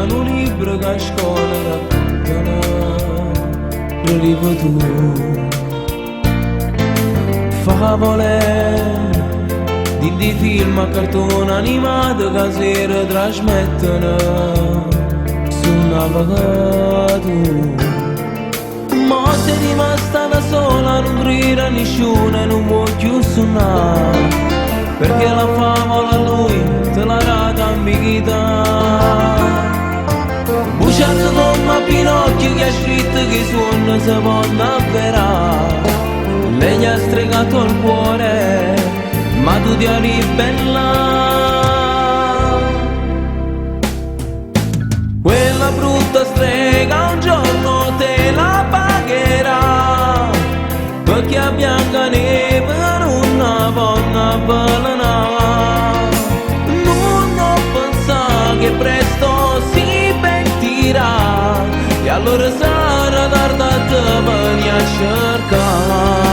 in un libro che a scuola raccontano relivo tu favole di film a cartone animato che sera trasmettono su navigato. Ma sei rimasta da sola, non grida nessuno e non vuoi più suonare, perché la favola a lui te la data ambiguità. Buciato come a Pinocchio che ha scritto che i suoni si possono avverare. Lei gli ha stregato il cuore, ma tu ti ribellare. Quella brutta strega un giorno te la pagherà, perché a bianca neve non vonna avvelenare. Non pensa che presto si pentirà, e allora sarà tarda te veni a cercare.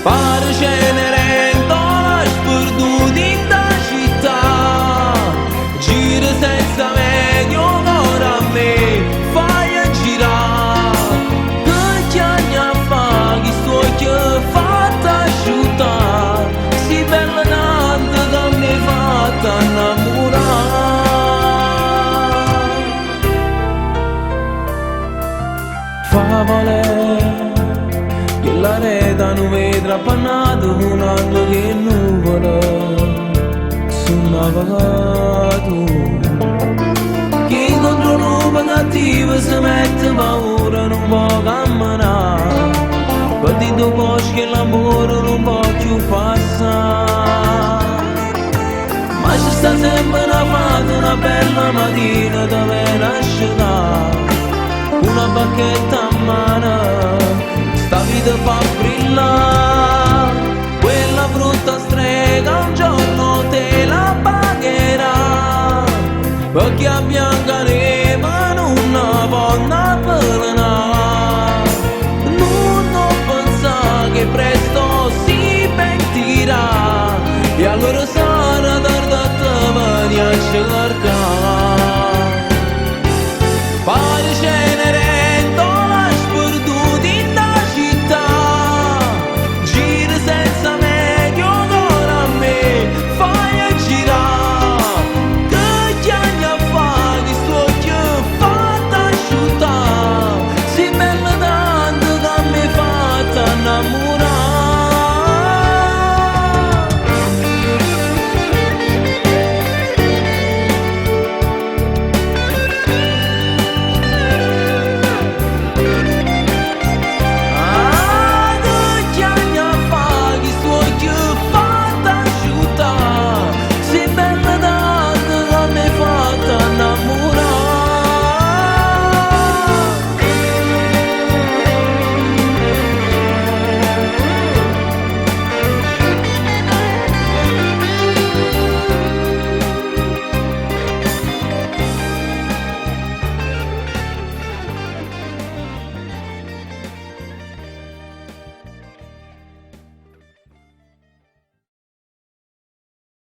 Pare Cenerentola sperduti in da città, gira senza medio ora a me fai a girare. Che anni fa che sto che fatta asciuttare, si bella tanto che mi hai fatta innamorare. Favole che la reta non vedrà appannato un anno che nuvola su navigato, che contro l'uomo cattivo si mette paura non può camminare, perché dopo che l'amore non può più passare. Ma ci sta sempre una fata, una bella mattina dove nascerà, una bacchetta a mano, sta vita fa brillare. Quella brutta strega un giorno te la pagherà, perché a bianca neve non vonna avvelenare. Non pensa che presto si pentirà, e allora sarà tarda te veni a cercare.